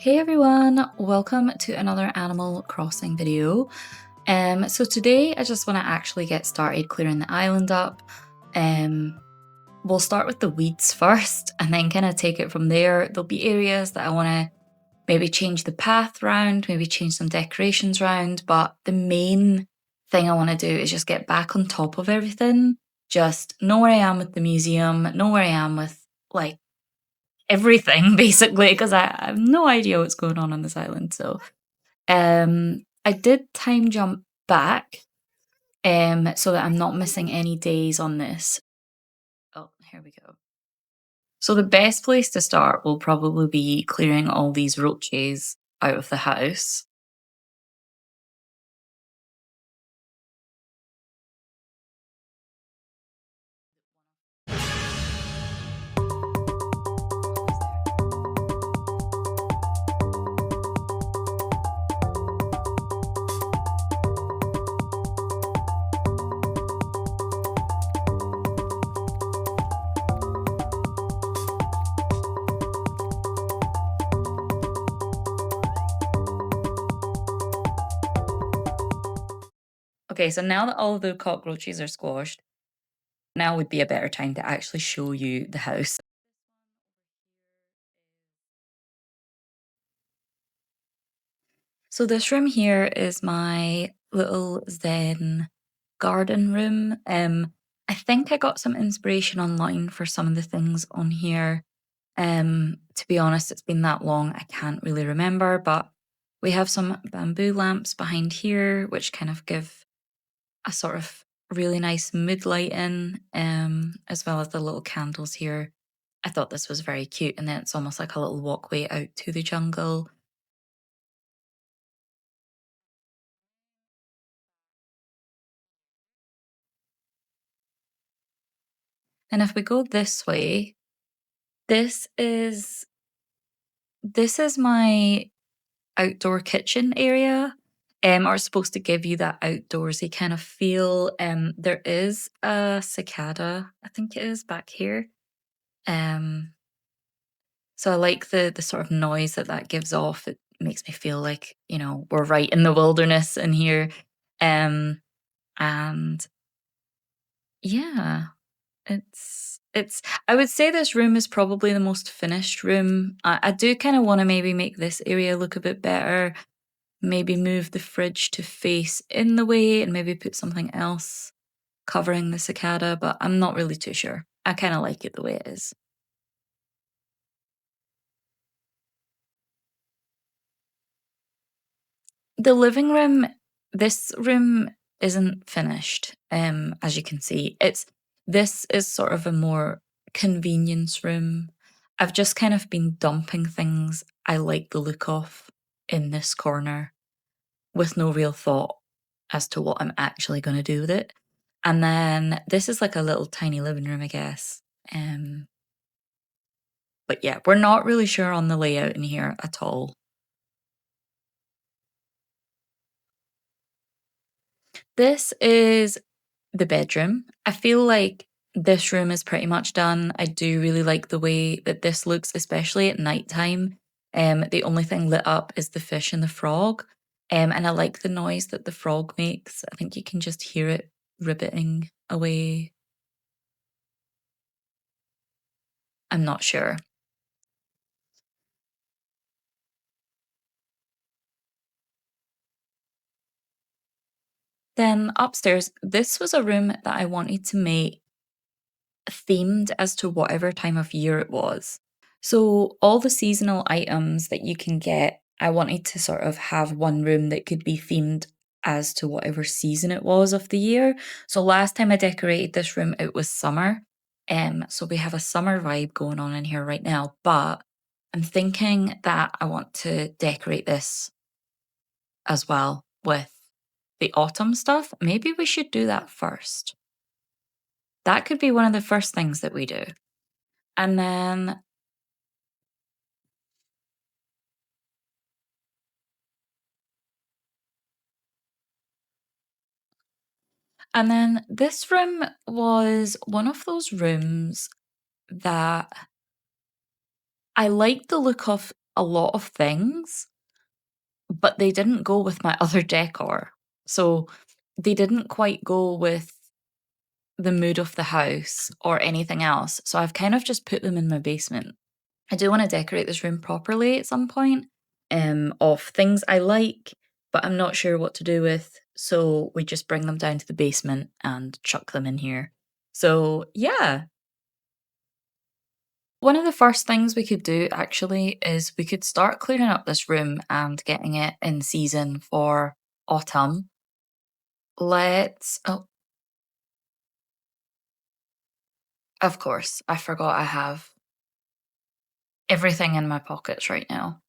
Hey everyone, welcome to another Animal Crossing video. So today I just want to actually get started clearing the island up. We'll start with the weeds first and then kind of take it from there. There'll be areas that I want to maybe change the path round, maybe change some decorations round, but the main thing I want to do is just get back on top of everything. Just know where I am with the museum, know where I am with like everything basically, because I have no idea what's going on this island. So I did time jump back so that I'm not missing any days on this. Oh, here we go. So the best place to start will probably be clearing all these roaches out of the house. Okay, so now that all of the cockroaches are squashed, now would be a better time to actually show you the house. So this room here is my little zen garden room. I think I got some inspiration online for some of the things on here. To be honest, it's been that long, I can't really remember, but we have some bamboo lamps behind here, which kind of give a sort of really nice mood lighting, as well as the little candles here. I thought this was very cute, and then it's almost like a little walkway out to the jungle. And if we go this way, this is this is my outdoor kitchen area. Are supposed to give you that outdoorsy kind of feel. There is a cicada, I think it is back here. Um, so I like the sort of noise that that gives off. It makes me feel like we're right in the wilderness in here. And yeah, it's. I would say this room is probably the most finished room. I do kind of want to maybe make this area look a bit better. Maybe move the fridge to face in the way and maybe put something else covering the cicada, but I'm not really too sure. I kind of like it the way it is. The living room, this room isn't finished, as you can see. This is sort of a more convenience room. I've just kind of been dumping things I like the look of in this corner with no real thought as to what I'm actually going to do with it. And then this is like a little tiny living room, I guess. Um, but yeah, we're not really sure on the layout in here at all. This is the bedroom. I feel like this room is pretty much done. I do really like the way that this looks, especially at nighttime. The only thing lit up is the fish and the frog. And I like the noise that the frog makes. I think you can just hear it ribbiting away. I'm not sure. Then upstairs, this was a room that I wanted to make themed as to whatever time of year it was. So all the seasonal items that you can get, I wanted to sort of have one room that could be themed as to whatever season it was of the year. So last time I decorated this room, it was summer. So we have a summer vibe going on in here right now, but I'm thinking that I want to decorate this as well with the autumn stuff. Maybe we should do that first. That could be one of the first things that we do. And then this room was one of those rooms that I like the look of a lot of things, but they didn't go with my other decor. So they didn't quite go with the mood of the house or anything else. So I've kind of just put them in my basement. I do want to decorate this room properly at some point, of things I like, but I'm not sure what to do with. So we just bring them down to the basement and chuck them in here. So yeah. One of the first things we could do actually is we could start clearing up this room and getting it in season for autumn. Oh, of course, I forgot I have everything in my pockets right now.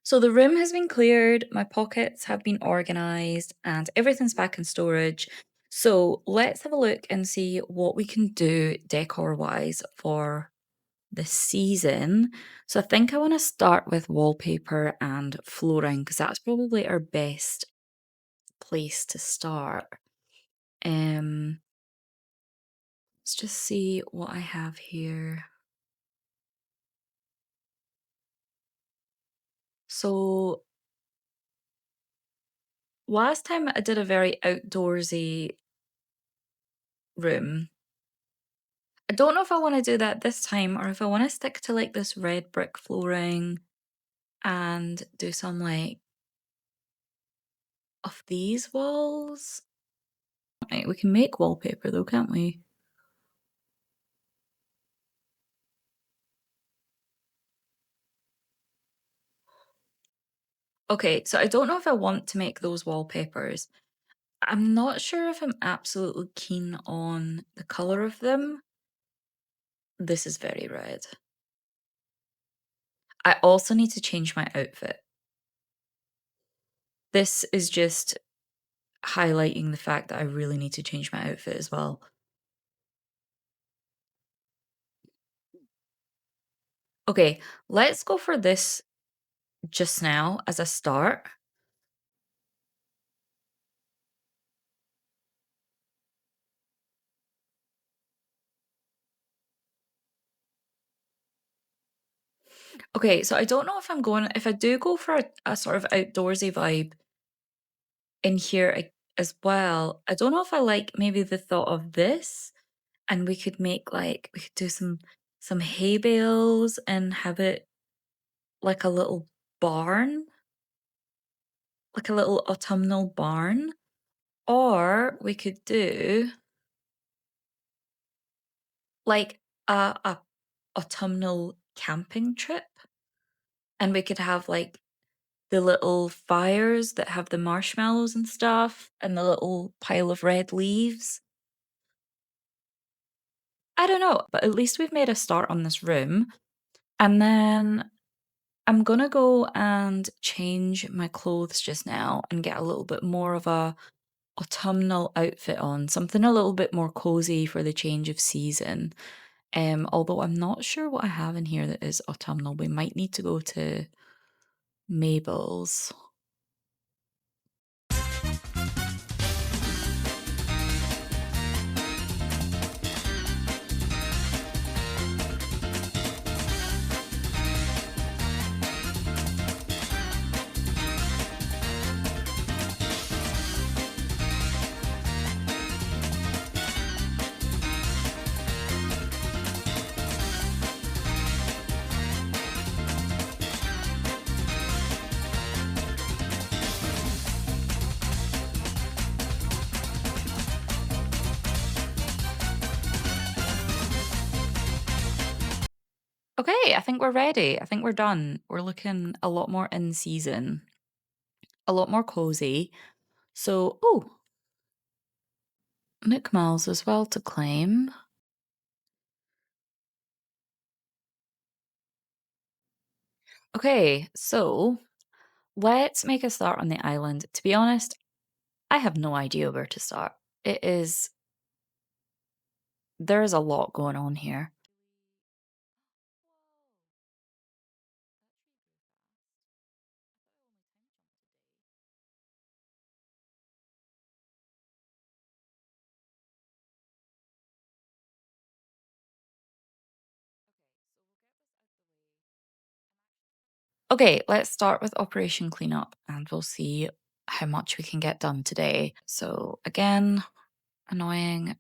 So the room has been cleared, my pockets have been organized, and everything's back in storage. So let's have a look and see what we can do decor wise for the season. So I think I want to start with wallpaper and flooring because that's probably our best place to start. Um, let's just see what I have here. So last time I did a very outdoorsy room. I don't know if I want to do that this time or if I want to stick to like this red brick flooring and do some like of these walls. Right, we can make wallpaper though, can't we? Okay, so I don't know if I want to make those wallpapers. I'm not sure if I'm absolutely keen on the color of them. This is very red. I also need to change my outfit. This is just highlighting the fact that I really need to change my outfit as well. Okay, let's go for this just now as a start. Okay, so I don't know if I do go for a sort of outdoorsy vibe in here as well. I don't know if I like maybe the thought of this, and we could make like we could do some hay bales and have it like a little barn, like a little autumnal barn. Or we could do like a autumnal camping trip, and we could have like the little fires that have the marshmallows and stuff and the little pile of red leaves. I don't know, but at least we've made a start on this room. And then I'm gonna go and change my clothes just now and get a little bit more of a autumnal outfit on, something a little bit more cozy for the change of season. Although I'm not sure what I have in here that is autumnal. We might need to go to Mabel's. Okay, I think we're ready. I think we're done. We're looking a lot more in season, a lot more cozy. So, oh, Nick Miles as well to claim. Okay, so let's make a start on the island. To be honest, I have no idea where to start. There is a lot going on here. Okay, let's start with Operation Cleanup and we'll see how much we can get done today. So again, annoying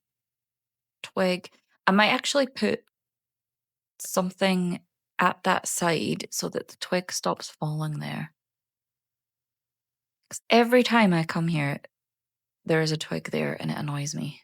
twig. I might actually put something at that side so that the twig stops falling there. 'Cause every time I come here, there is a twig there and it annoys me.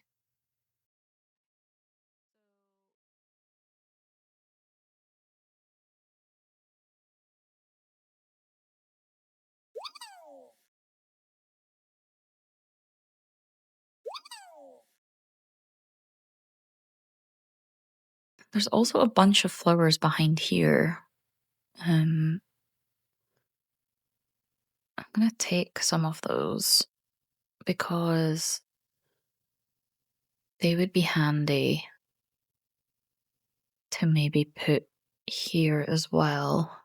There's also a bunch of flowers behind here. I'm gonna take some of those because they would be handy to maybe put here as well.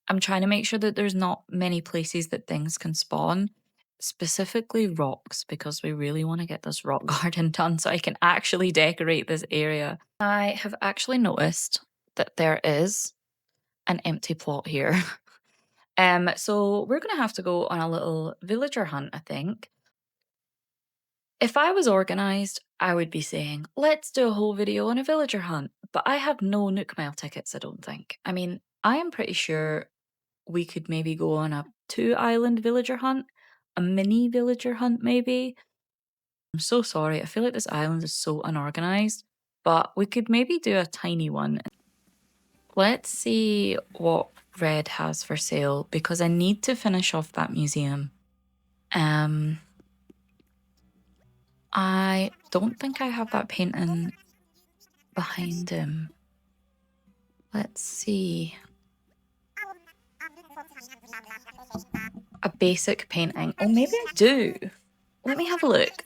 I'm trying to make sure that there's not many places that things can spawn, specifically rocks, because we really want to get this rock garden done so I can actually decorate this area. I have actually noticed that there is an empty plot here. So we're gonna have to go on a little villager hunt, I think. If I was organized, I would be saying, let's do a whole video on a villager hunt. But I have no Nook Mile tickets, I don't think. I mean, I am pretty sure we could maybe go on a 2 island villager hunt, a mini villager hunt, maybe. I'm so sorry. I feel like this island is so unorganized, but we could maybe do a tiny one. Let's see what Red has for sale because I need to finish off that museum. I don't think I have that painting behind him. Let's see. A basic painting. Oh, maybe I do. Let me have a look.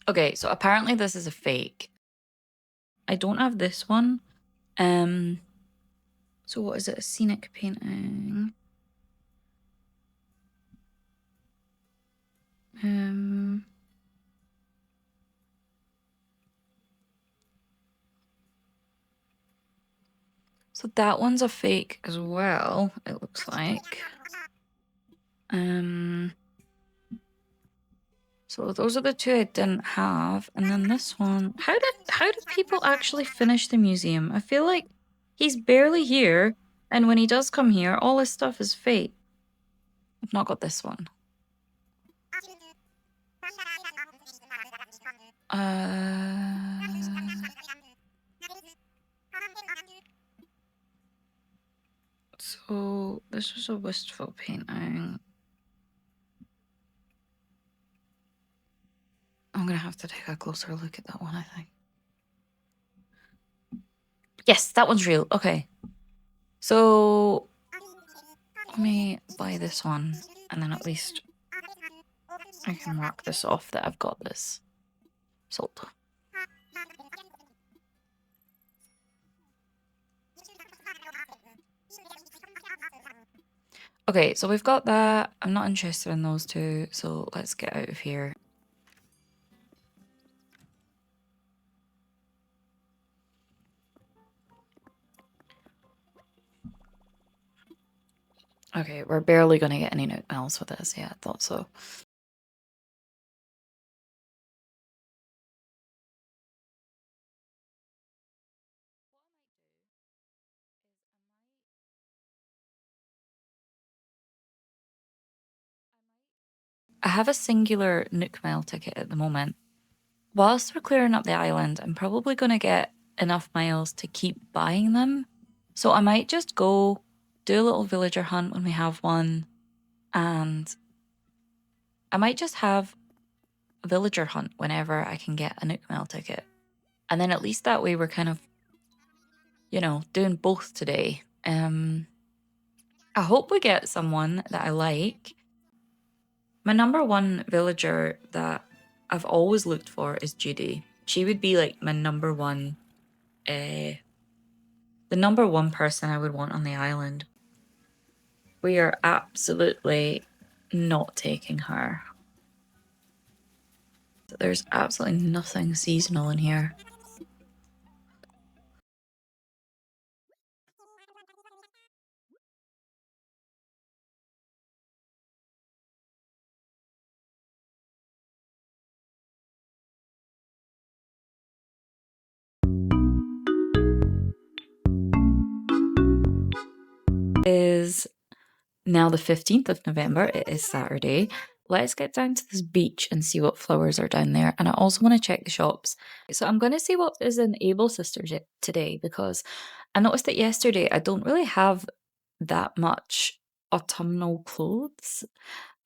Okay, so apparently this is a fake. I don't have this one. So what is it? A scenic painting. So that one's a fake as well, it looks like. So those are the two I didn't have. And then this one. How did people actually finish the museum? I feel like he's barely here, and when he does come here, all his stuff is fake. I've not got this one. So this was a wistful painting. I'm gonna have to take a closer look at that one, I think. Yes, that one's real. Okay. So let me buy this one, and then at least I can mark this off that I've got this. Sold. Okay, so we've got that. I'm not interested in those two, so let's get out of here. Okay, we're barely gonna get any Nook Miles with this. Yeah, I thought so. I have a singular Nook Mile ticket at the moment. Whilst we're clearing up the island, I'm probably gonna get enough miles to keep buying them. So I might just go do a little villager hunt when we have one, and I might just have villager hunt whenever I can get a Nook Mail ticket. And then at least that way we're kind of, doing both today. I hope we get someone that I like. My number one villager that I've always looked for is Judy. She would be like my number one, the number one person I would want on the island. We are absolutely not taking her. There's absolutely nothing seasonal in here. Is now the 15th of November. It is Saturday. Let's get down to this beach and see what flowers are down there. And I also want to check the shops. So I'm going to see what is in Able Sisters today, because I noticed that yesterday I don't really have that much autumnal clothes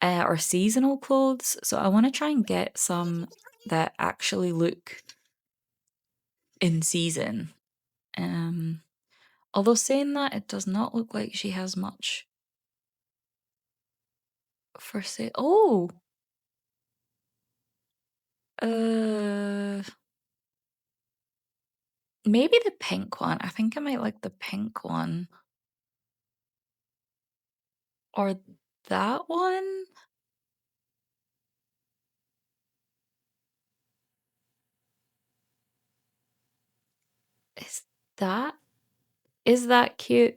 or seasonal clothes. So I want to try and get some that actually look in season. Although saying that, it does not look like she has much for sale. Oh, uh, maybe the pink one. I think I might like the pink one. Or that one? Is that is that cute?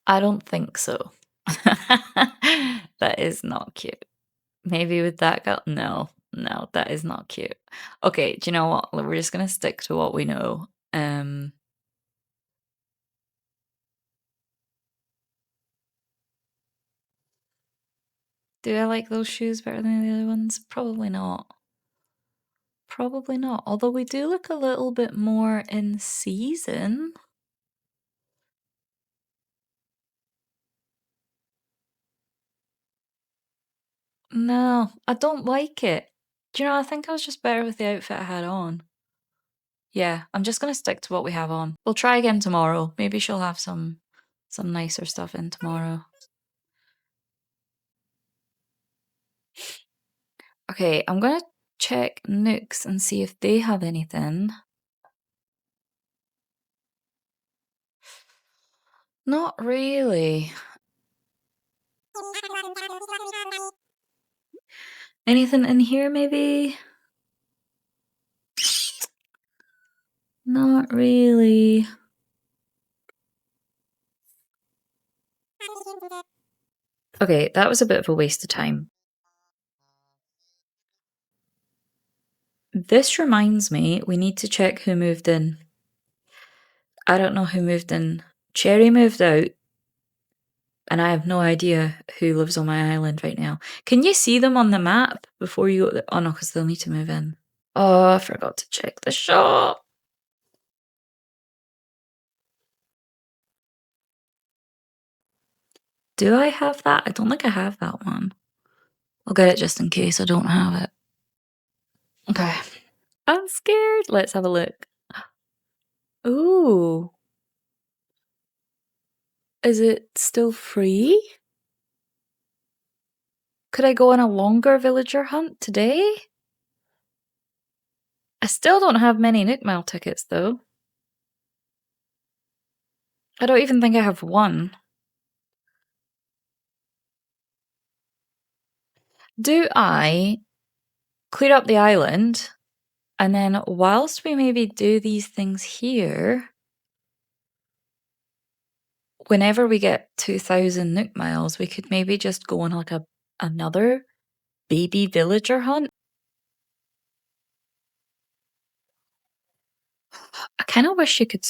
I don't think so. That is not cute. Maybe with that girl? No, no, that is not cute. Okay, do you know what? We're just gonna stick to what we know. Do I like those shoes better than the other ones? Probably not. Probably not. Although we do look a little bit more in season. No, I don't like it. Do you know, I think I was just better with the outfit I had on. Yeah, I'm just gonna stick to what we have on. We'll try again tomorrow. Maybe she'll have some nicer stuff in tomorrow. Okay, I'm gonna check Nooks and see if they have anything. Not really. Anything in here, maybe? Not really. Okay, that was a bit of a waste of time. This reminds me, we need to check who moved in. I don't know who moved in. Cherry moved out, and I have no idea who lives on my island right now. Can you see them on the map before you go? Oh no, because they'll need to move in. Oh, I forgot to check the shop. Do I have that? I don't think I have that one. I'll get it just in case I don't have it. Okay. I'm scared. Let's have a look. Ooh. Is it still free? Could I go on a longer villager hunt today? I still don't have many Nook Mile tickets though. I don't even think I have one. Do I clear up the island, and then whilst we maybe do these things here, whenever we get 2,000 Nook Miles, we could maybe just go on like another baby villager hunt? I kind of wish you could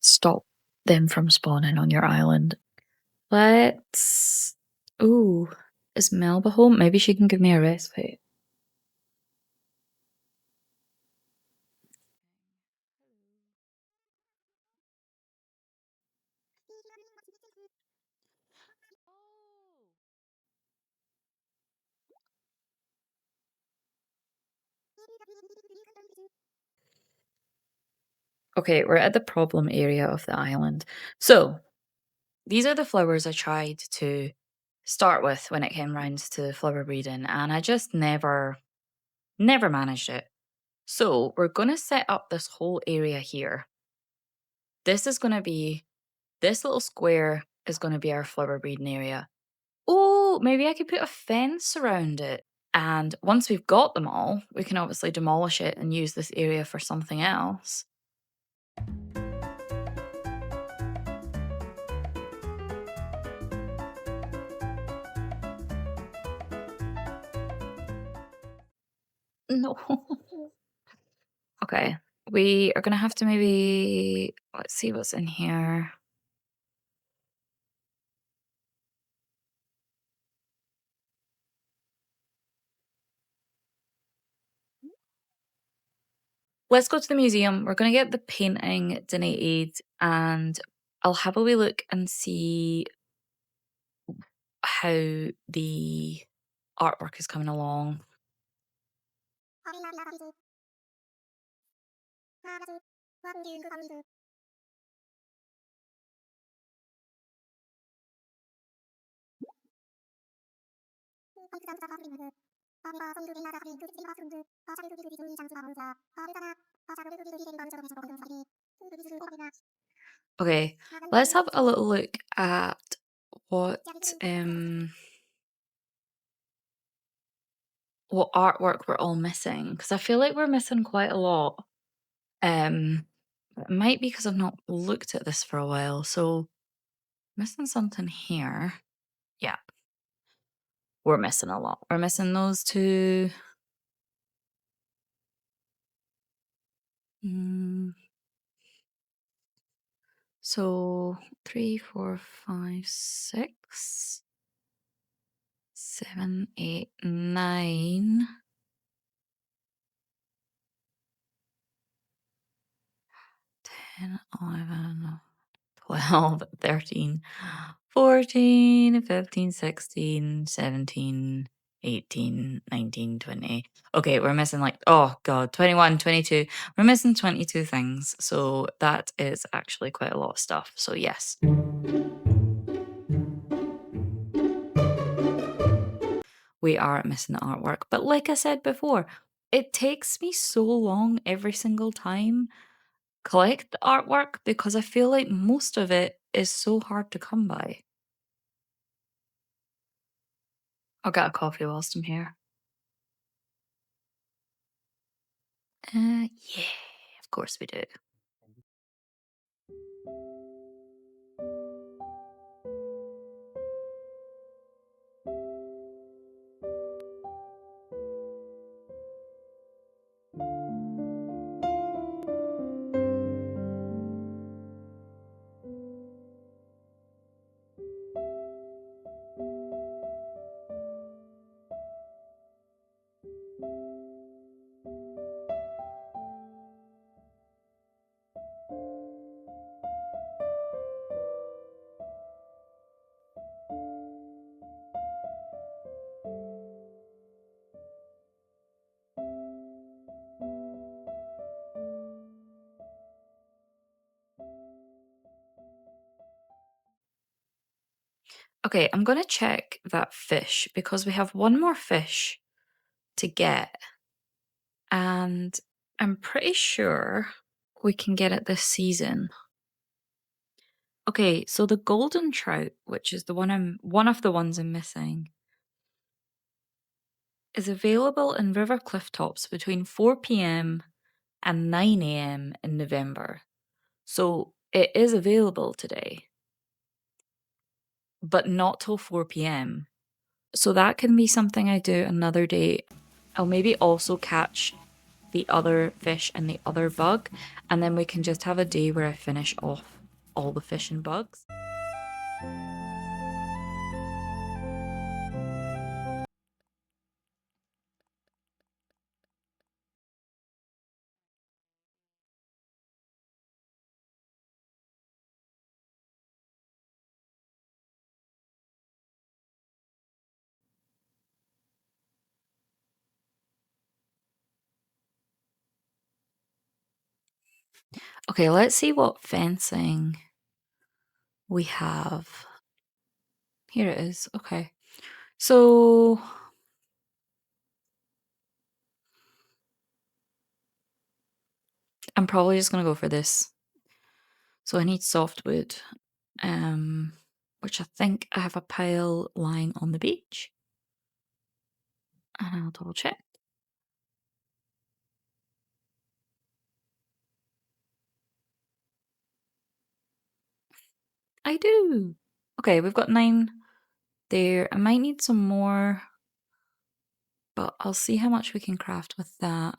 stop them from spawning on your island. Let's. Ooh, is Melba home? Maybe she can give me a respite. Okay, we're at the problem area of the island. So, these are the flowers I tried to start with when it came round to flower breeding, and I just never managed it. So, we're gonna set up this whole area here. This is gonna be this little square is gonna be our flower breeding area. Oh, maybe I could put a fence around it. And once we've got them all, we can obviously demolish it and use this area for something else. No. Okay. We are gonna have to maybe let's see what's in here. Let's go to the museum. We're gonna get the painting donated and I'll have a wee look and see how the artwork is coming along. Okay, let's have a little look at what um what artwork we're all missing because I feel like we're missing quite a lot. Um, it might be because I've not looked at this for a while, so missing something here. Yeah, we're missing a lot. We're missing those two. Mm, so 3, 4, 5, 6, 7, 8, 9, 10, 11, 12, 13, 14, 15, 16, 17, 18, 19, 20. Okay, we're missing like, oh God, 21, 22. We're missing 22 things. So that is actually quite a lot of stuff. So yes, we are missing the artwork. But like I said before, it takes me so long every single time collect the artwork because I feel like most of it is so hard to come by. I'll get a coffee whilst I'm here. Yeah, of course we do. Okay, I'm gonna check that fish because we have one more fish to get, and I'm pretty sure we can get it this season. Okay, so the golden trout, which is the one of the ones I'm missing, is available in river cliff tops between 4 p.m. and 9 a.m. in November. So it is available today, but not till 4 p.m. So that can be something I do another day. I'll maybe also catch the other fish and the other bug, and then we can just have a day where I finish off all the fish and bugs. Okay, let's see what fencing we have. Here it is. Okay. So I'm probably just gonna go for this. So I need softwood, which I think I have a pile lying on the beach. And I'll double check. I do. Okay, we've got 9 there. I might need some more, but I'll see how much we can craft with that.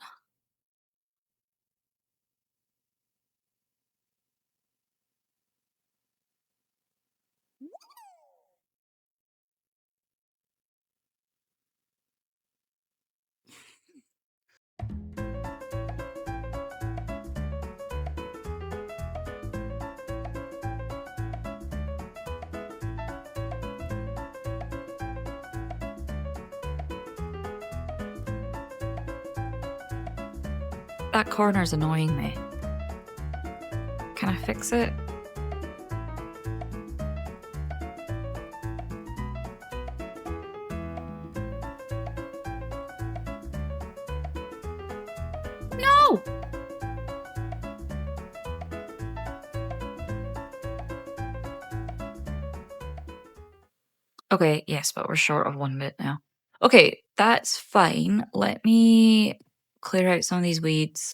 That corner's annoying me. Can I fix it? No! Okay, yes, but we're short of 1 bit now. Okay, that's fine. Let me clear out some of these weeds,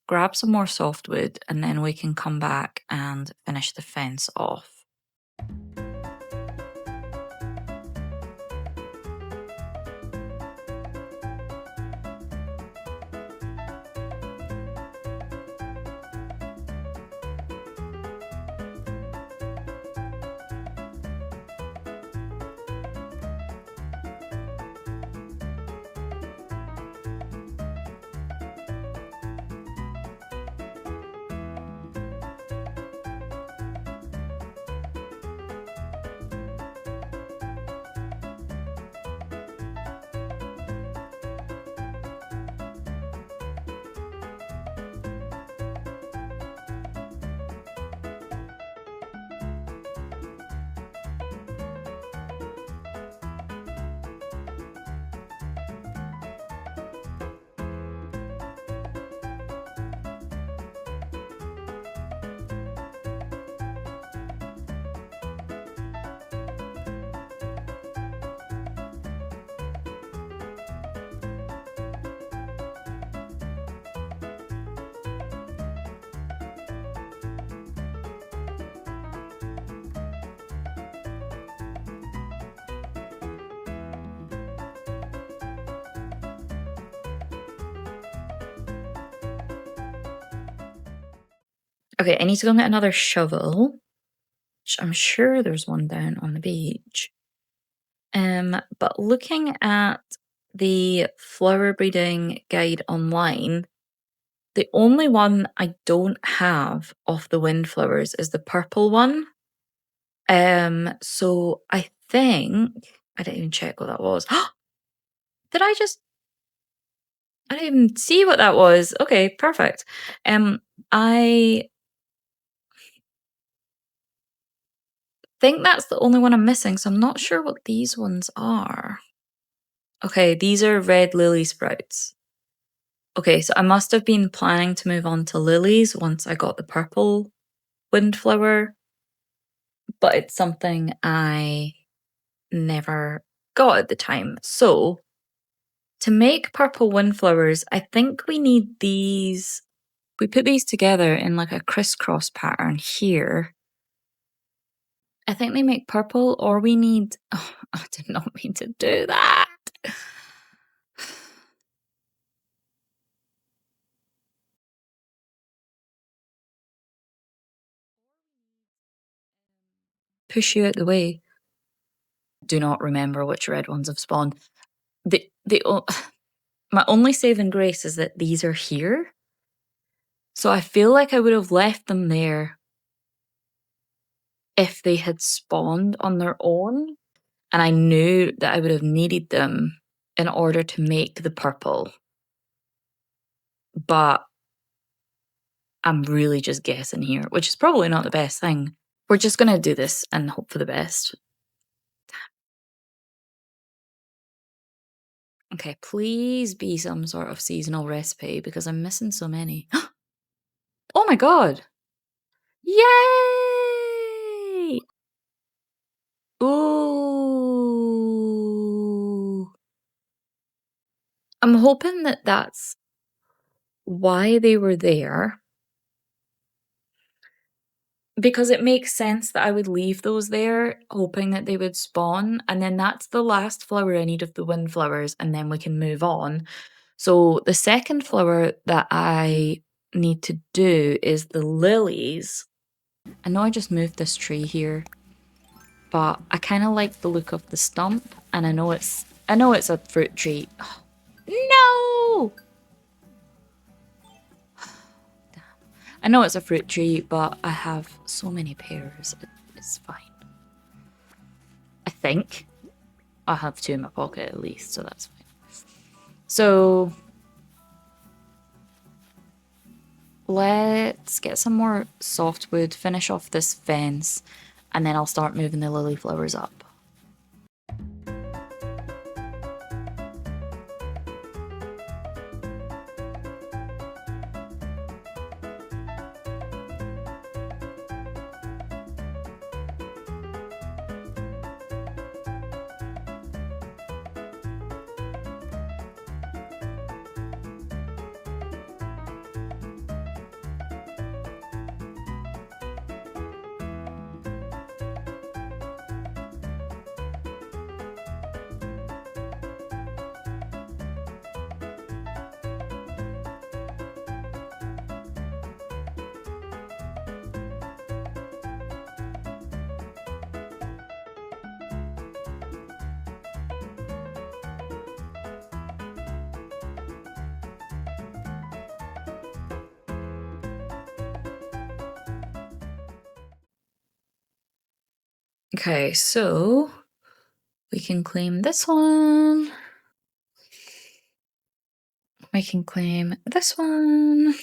grab some more softwood, and then we can come back and finish the fence off. Okay, I need to go and get another shovel, which I'm sure there's one down on the beach. But looking at the flower breeding guide online, the only one I don't have of the windflowers is the purple one. So I think I didn't even check what that was. Did I just I didn't even see what that was. Okay, perfect. I think that's the only one I'm missing, so I'm not sure what these ones are. Okay, these are red lily sprouts. Okay, so I must have been planning to move on to lilies once I got the purple windflower, but it's something I never got at the time. So, to make purple windflowers, I think we need these. We put these together in like a crisscross pattern here. I think they make purple, or we need. Oh, I did not mean to do that. Push you out the way. Do not remember which red ones have spawned. The my only saving grace is that these are here. So I feel like I would have left them there if they had spawned on their own, and I knew that I would have needed them in order to make the purple. But I'm really just guessing here, which is probably not the best thing. We're just gonna do this and hope for the best. Okay, please be some sort of seasonal recipe because I'm missing so many. Oh my god! Yay! Ooh. I'm hoping that that's why they were there, because it makes sense that I would leave those there hoping that they would spawn, and then that's the last flower I need of the windflowers, and then we can move on. So the second flower that I need to do is the lilies. I know I just moved this tree here, but I kind of like the look of the stump, and I know it's a fruit tree. No! I know it's a fruit tree, but I have so many pears. It's fine. I think. I have two in my pocket at least, so that's fine. So let's get some more softwood, finish off this fence, and then I'll start moving the lily flowers up. Okay, so we can claim this one. We can claim this one.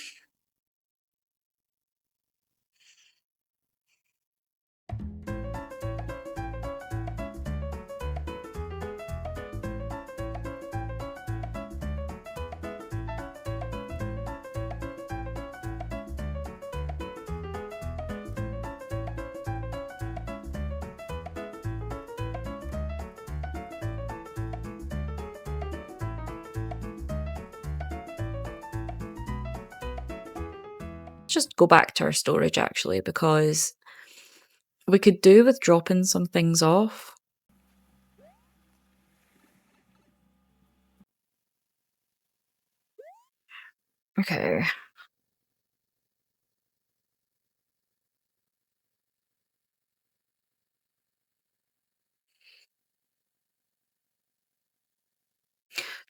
Just go back to our storage actually, because we could do with dropping some things off. Okay.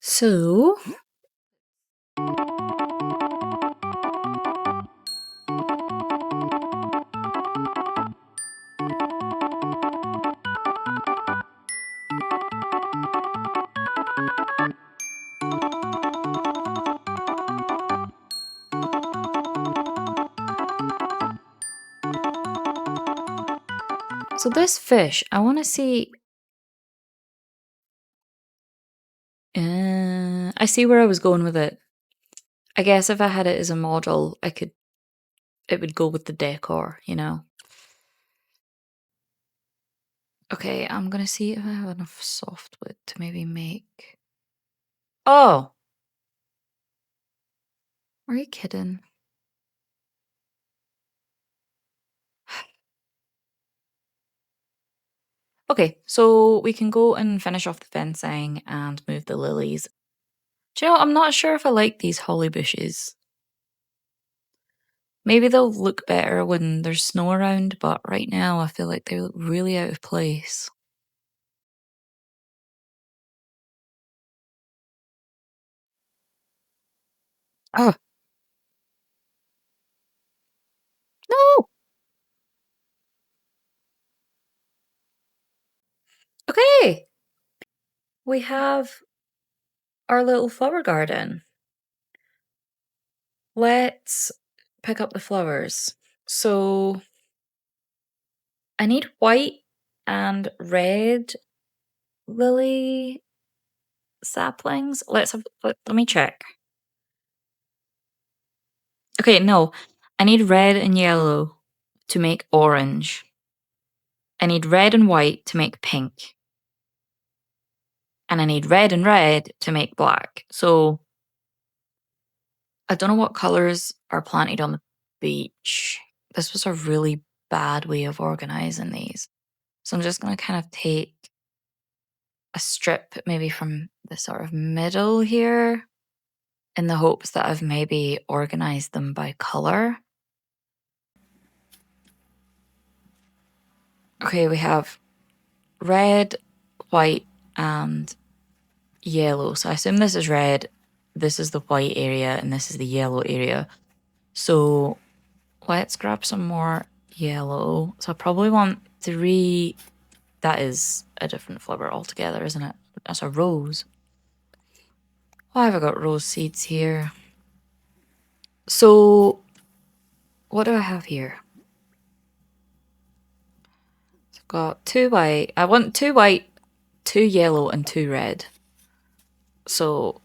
So this fish, I want to see. I see where I was going with it. I guess if I had it as a model, it would go with the decor, you know? Okay, I'm gonna see if I have enough softwood to maybe make. Oh! Are you kidding? Okay, so we can go and finish off the fencing and move the lilies. Do you know, I'm not sure if I like these holly bushes. Maybe they'll look better when there's snow around, but right now I feel like they look really out of place. Oh, no! Okay! We have our little flower garden. Let's pick up the flowers. So I need white and red lily saplings. Let me check. Okay, no. I need red and yellow to make orange. I need red and white to make pink. And I need red and red to make black. So I don't know what colors are planted on the beach. This was a really bad way of organizing these. So I'm just going to kind of take a strip maybe from the sort of middle here in the hopes that I've maybe organized them by color. Okay, we have red, white, and yellow. So I assume this is red, this is the white area, and this is the yellow area. So let's grab some more yellow. So I probably want 3. That is a different flower altogether, isn't it? That's a rose. Why have I got rose seeds here? So what do I have here? So I've got 2 white. I want 2 white, 2 yellow, and 2 red. So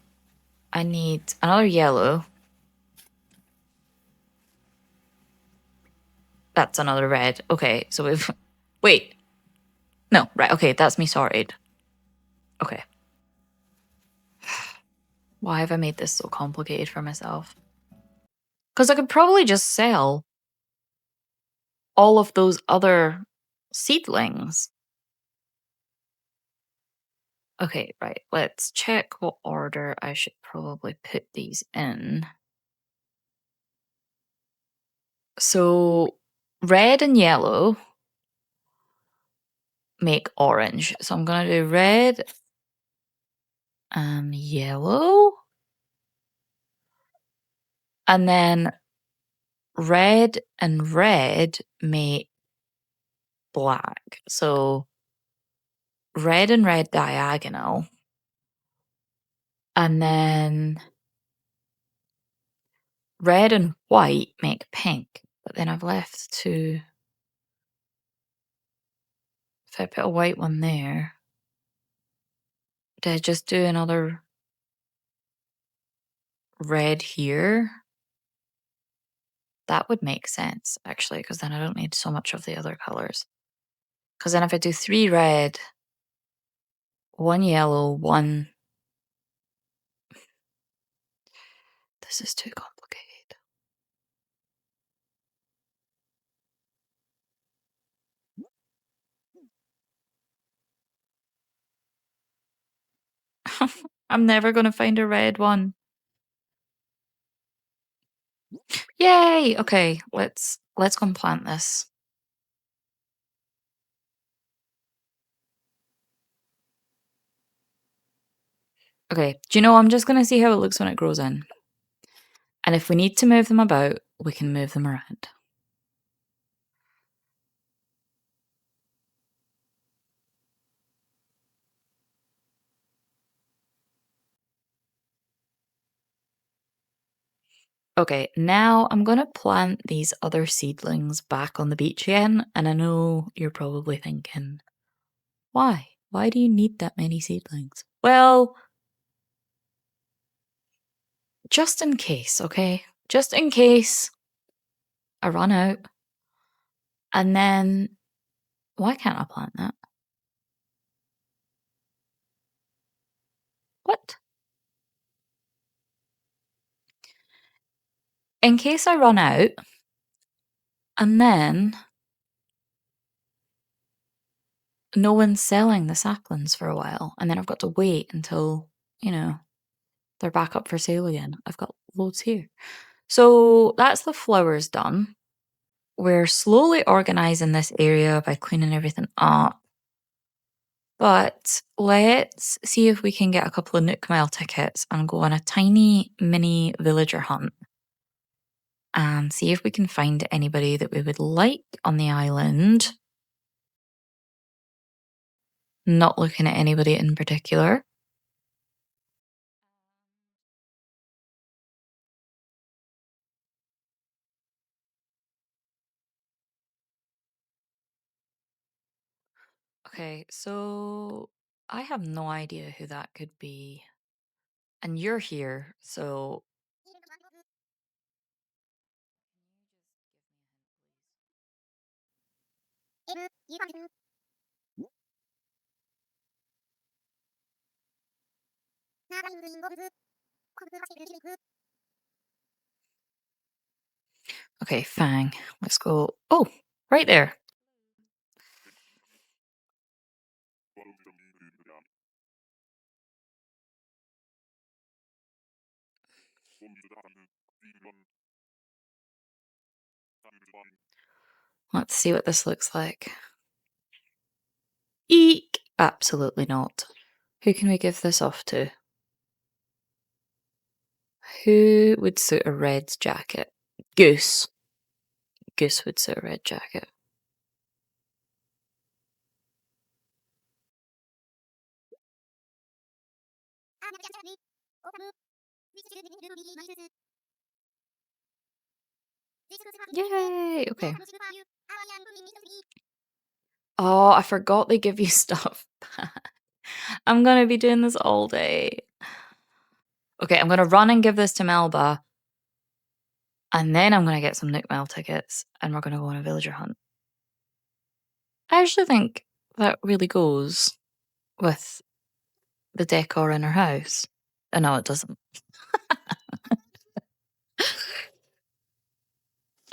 I need another yellow. That's another red. Okay, so we've... Wait. No, right, okay, that's me sorted. Okay. Why have I made this so complicated for myself? Because I could probably just sell all of those other seedlings. Okay, right, let's check what order I should probably put these in. So red and yellow make orange. So I'm going to do red and yellow. And then red and red make black. So red and red diagonal. And then red and white make pink. But then I've left 2. If I put a white one there, did I just do another red here? That would make sense, actually, because then I don't need so much of the other colors. Because then if I do 3 red, 1 yellow, 1... This is too complicated. I'm never going to find a red one. Yay! Okay, let's go and plant this. Okay, do you know, I'm just going to see how it looks when it grows in. And if we need to move them about, we can move them around. Okay, now I'm going to plant these other seedlings back on the beach again. And I know you're probably thinking, why? Why do you need that many seedlings? Well, just in case, okay? Just in case I run out. And then, why can't I plant that? What? In case I run out, and then no one's selling the saplings for a while, and then I've got to wait until, they're back up for sale again. I've got loads here. So that's the flowers done. We're slowly organising this area by cleaning everything up. But let's see if we can get a couple of Nook Mile tickets and go on a tiny mini villager hunt and see if we can find anybody that we would like on the island. Not looking at anybody in particular. Okay, so I have no idea who that could be. And you're here, so okay, Fang. Let's go. Oh, right there. Let's see what this looks like. Eek! Absolutely not. Who can we give this off to? Who would suit a red jacket? Goose. Goose would suit a red jacket. Yay! Okay. Oh, I forgot they give you stuff. I'm gonna be doing this all day. Okay, I'm gonna run and give this to Melba. And then I'm gonna get some Nook Mile tickets and we're gonna go on a villager hunt. I actually think that really goes with the decor in her house. Oh, no, it doesn't.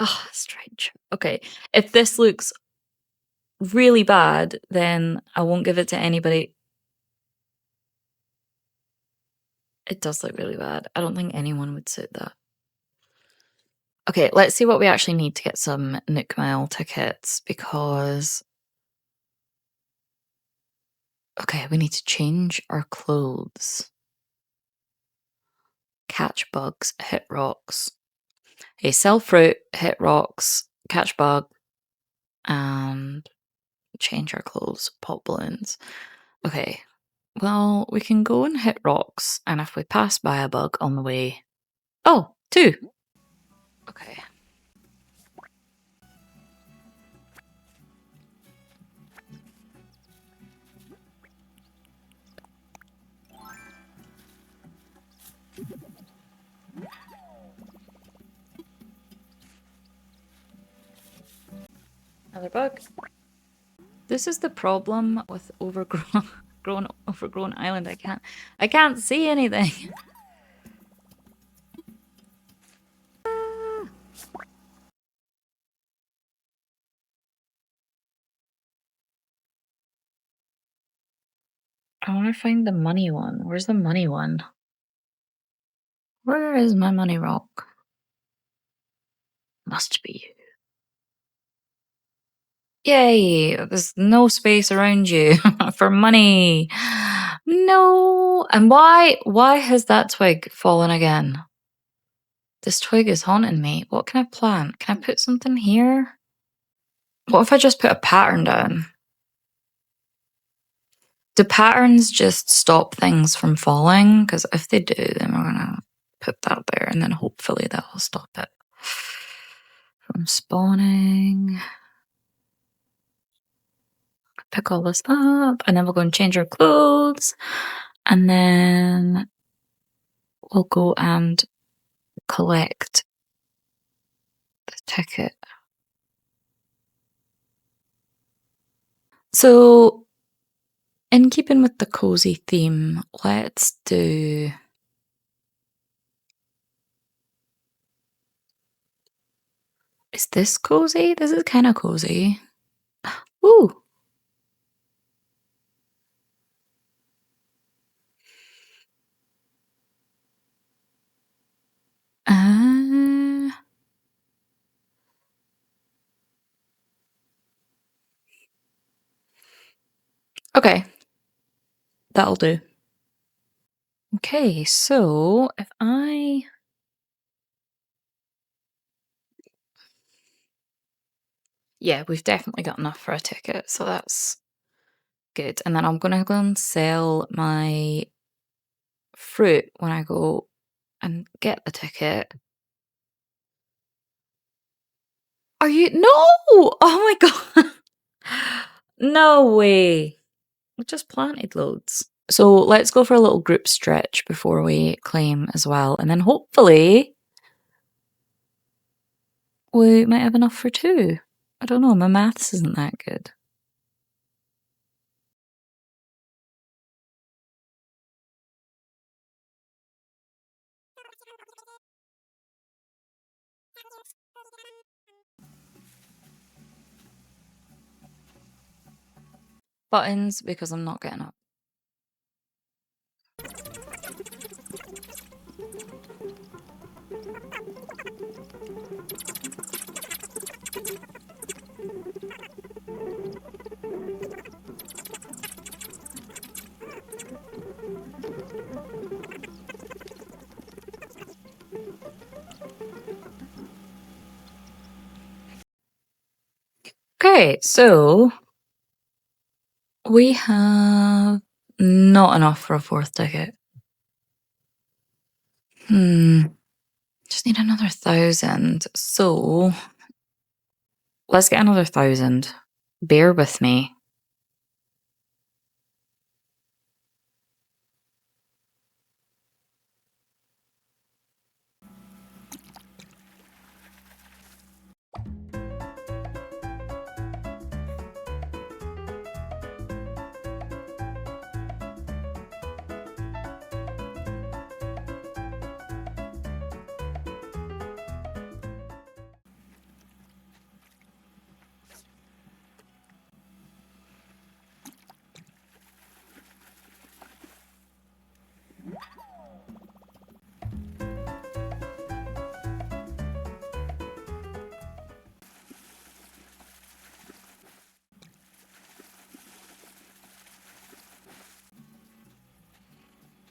Oh, strange. Okay, if this looks really bad, then I won't give it to anybody. It does look really bad. I don't think anyone would suit that. Okay, let's see what we actually need to get some Nook Mile tickets because. Okay, we need to change our clothes. Catch bugs, hit rocks. Okay, sell fruit, hit rocks, catch bug, and change our clothes, pop balloons. Okay, well, we can go and hit rocks, and if we pass by a bug on the way. Oh, two! Okay. Another bug. This is the problem with overgrown island. I can't see anything. I want to find the money one. Where's the money one? Where is my money rock? Must be you. Yay! There's no space around you for money. No. And why has that twig fallen again? This twig is haunting me. What can I plant? Can I put something here? What if I just put a pattern down? Do patterns just stop things from falling? Because if they do, then we're gonna put that there and then hopefully that will stop it from spawning. Pick all this up and then we'll go and change our clothes and then we'll go and collect the ticket. So, in keeping with the cozy theme, let's do. Is this cozy? This is kind of cozy. Ooh. Okay. That'll do. Okay, so if I. Yeah, we've definitely got enough for a ticket, so that's good. And then I'm gonna go and sell my fruit when I go and get the ticket. Are you? No! Oh my god! No way. We just planted loads. So let's go for a little group stretch before we claim as well. And then hopefully we might have enough for two. I don't know, my maths isn't that good. Buttons because I'm not getting up. Okay, so we have not enough for a fourth ticket. Just need another 1,000. So let's get another 1,000. Bear with me.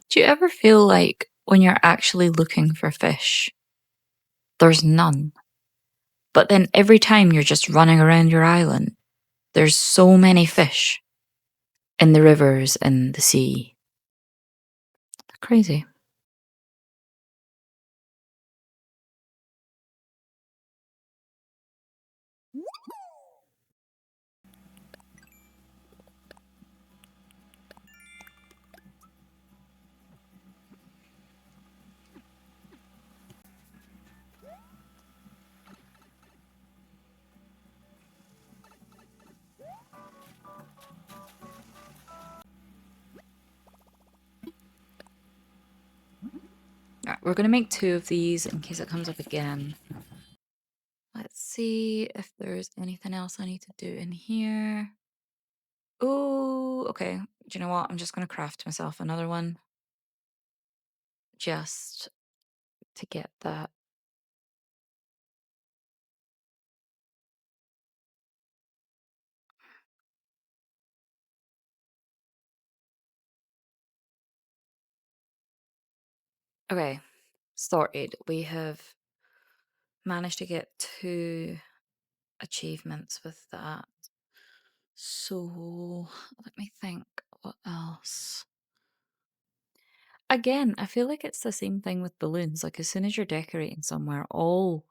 Do you ever feel like when you're actually looking for fish, there's none? But then every time you're just running around your island, there's so many fish in the rivers and the sea. Crazy. Alright, we're gonna make 2 of these in case it comes up again. Let's see if there's anything else I need to do in here. Oh, okay. Do you know what? I'm just gonna craft myself another one. Just to get that. Okay, sorted. We have managed to get 2 achievements with that. So let me think. What else? Again, I feel like it's the same thing with balloons. Like as soon as you're decorating somewhere, all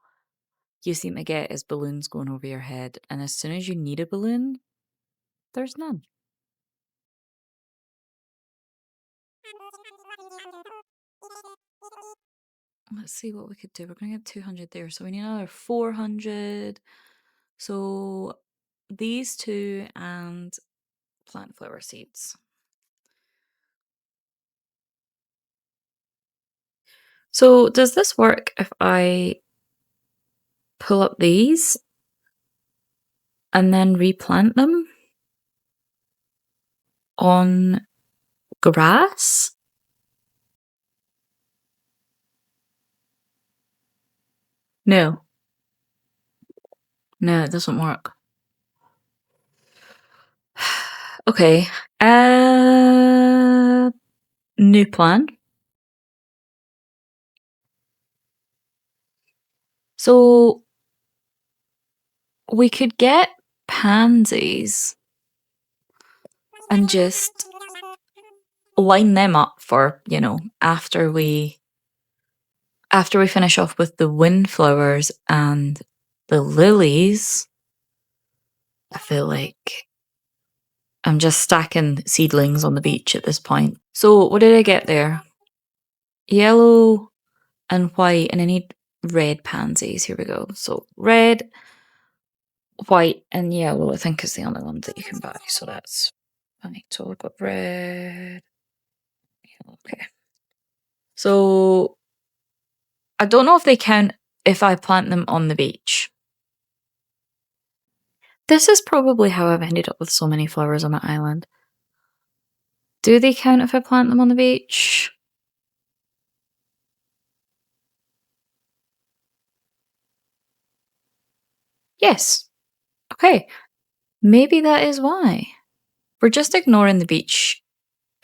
you seem to get is balloons going over your head. And as soon as you need a balloon, there's none. Let's see what we could do. We're going to get 200 there. So we need another 400. So these two and plant flower seeds. So does this work if I pull up these and then replant them on grass? No. No, it doesn't work. Okay. New plan. So we could get pansies and just line them up for, after we finish off with the windflowers and the lilies. I feel like I'm just stacking seedlings on the beach at this point. So what did I get there? Yellow and white, and I need red pansies. Here we go. So red, white, and yellow, I think, is the only ones that you can buy. So that's fine. So I've got red, yellow. Okay. So I don't know if they count if I plant them on the beach. This is probably how I've ended up with so many flowers on my island. Do they count if I plant them on the beach? Yes. Okay. Maybe that is why. We're just ignoring the beach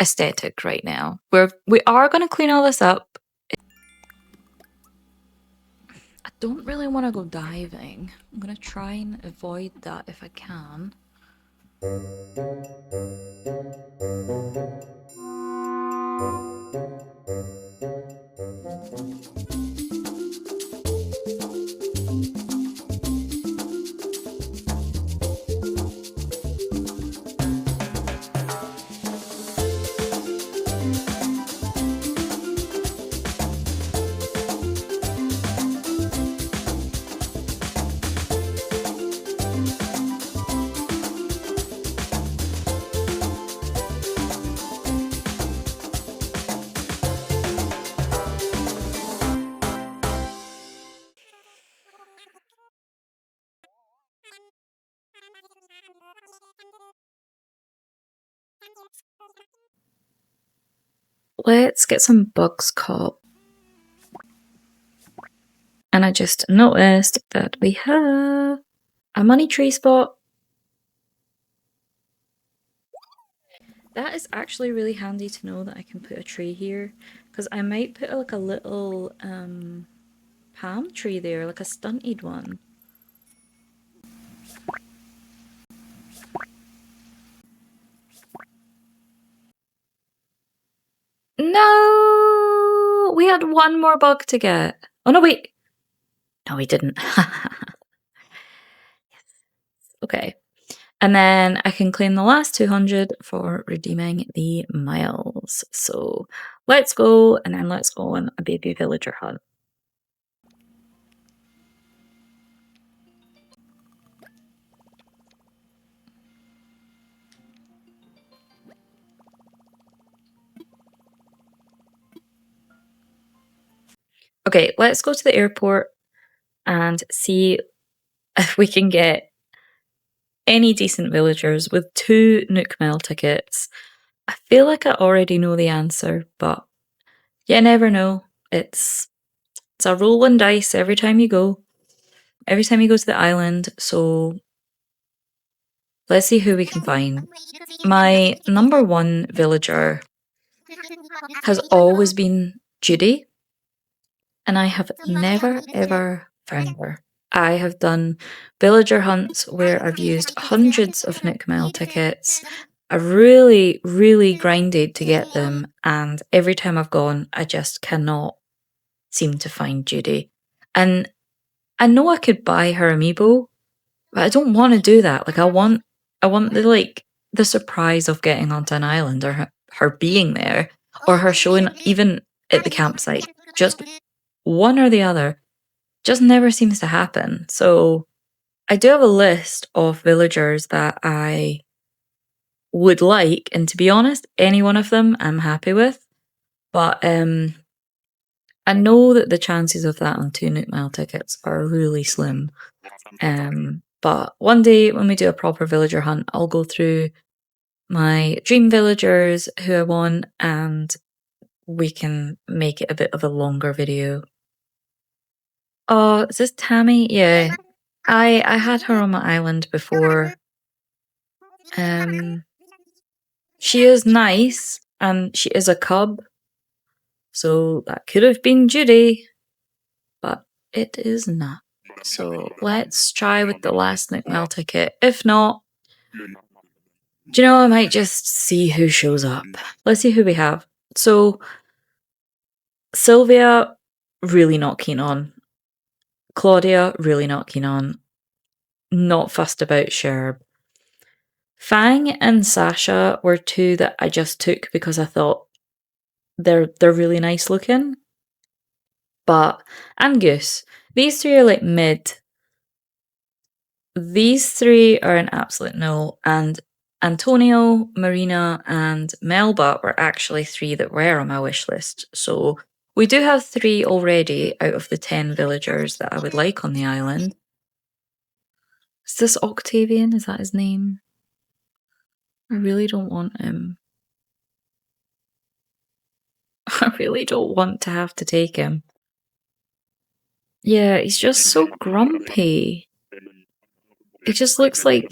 aesthetic right now. We are going to clean all this up. I don't really want to go diving. I'm going to try and avoid that if I can. Let's get some bugs caught. And I just noticed that we have a money tree spot. That is actually really handy to know that I can put a tree here, because I might put like a little palm tree there, like a stunted one. No! We had one more bug to get. Oh no, wait. No, we didn't. Okay. And then I can claim the last 200 for redeeming the miles. So let's go, and then let's go on a baby villager hunt. Okay, let's go to the airport and see if we can get any decent villagers with 2 Nook Mile tickets. I feel like I already know the answer, but you never know. It's a rolling dice every time you go. Every time you go to the island, so let's see who we can find. My number 1 villager has always been Judy, and I have never ever found her. I have done villager hunts where I've used hundreds of Nook Mile tickets. I really, really grinded to get them, and every time I've gone, I just cannot seem to find Judy. And I know I could buy her amiibo, but I don't want to do that. Like I want the surprise of getting onto an island, or her being there, or her showing even at the campsite. Just one or the other. Just never seems to happen. So I do have a list of villagers that I would like, and to be honest, any one of them I'm happy with. But I know that the chances of that on 2 Nook Mile tickets are really slim. But one day when we do a proper villager hunt, I'll go through my dream villagers who I want, and we can make it a bit of a longer video. Oh, is this Tammy? Yeah. I had her on my island before. She is nice, and she is a cub. So that could have been Judy, but it is not. So let's try with the last Nook Mile ticket. If not, do you know, I might just see who shows up. Let's see who we have. So Sylvia, really not keen on. Claudia, really not keen on. Not fussed about Sherb. Fang and Sasha were two that I just took because I thought they're really nice looking. And Goose. These three are like mid. These three are an absolute no, and Antonio, Marina, and Melba were actually three that were on my wish list. So we do have 3 already out of the 10 villagers that I would like on the island. Is this Octavian? Is that his name? I really don't want him. I really don't want to have to take him. Yeah, he's just so grumpy. It just looks like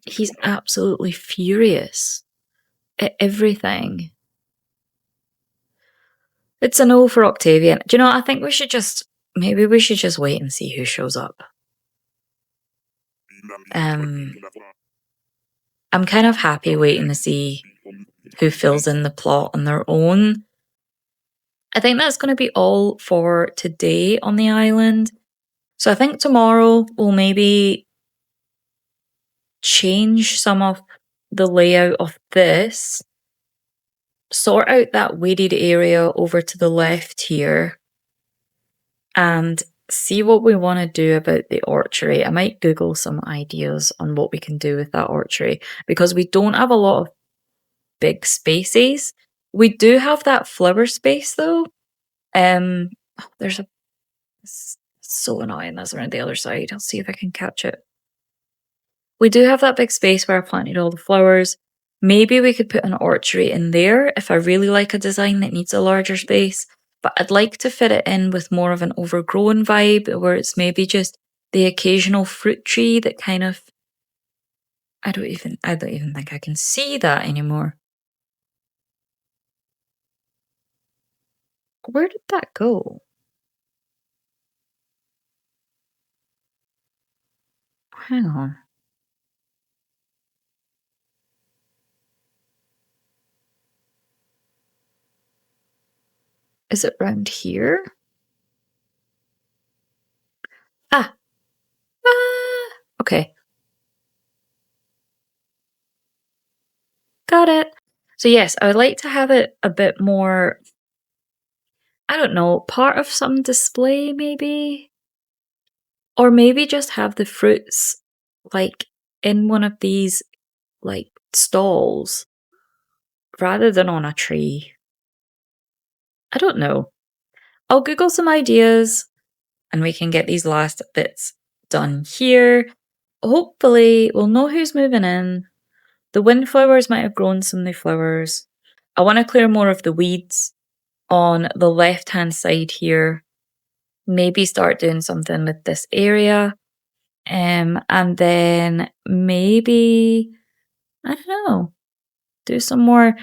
he's absolutely furious at everything. It's a no for Octavian. Do you know, I think maybe we should just wait and see who shows up. I'm kind of happy waiting to see who fills in the plot on their own. I think that's going to be all for today on the island. So I think tomorrow we'll maybe change some of the layout of this, sort out that wooded area over to the left here, and see what we want to do about the orchard. I might Google some ideas on what we can do with that orchard because we don't have a lot of big spaces. We do have that flower space though. There's a it's so annoying that's around the other side. I'll see if I can catch it. We do have that big space where I planted all the flowers. Maybe we could put an orchard in there if I really like a design that needs a larger space. But I'd like to fit it in with more of an overgrown vibe where it's maybe just the occasional fruit tree that kind of I don't even think I can see that anymore. Where did that go? Hang on. Is it round here? Ah. Okay. Got it. So yes, I would like to have it a bit more, I don't know, part of some display maybe? Or maybe just have the fruits like in one of these like stalls rather than on a tree. I don't know. I'll Google some ideas and we can get these last bits done here. Hopefully, we'll know who's moving in. The windflowers might have grown some new flowers. I want to clear more of the weeds on the left hand side here. Maybe start doing something with this area. And then maybe, I don't know, do some more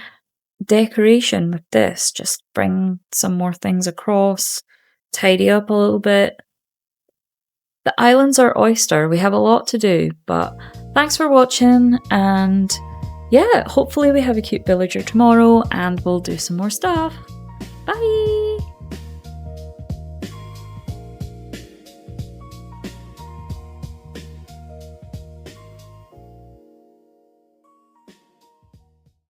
decoration with this. Just bring some more things across, tidy up a little bit. The island's our oyster. We have a lot to do, but thanks for watching. And yeah, hopefully we have a cute villager tomorrow and we'll do some more stuff. Bye!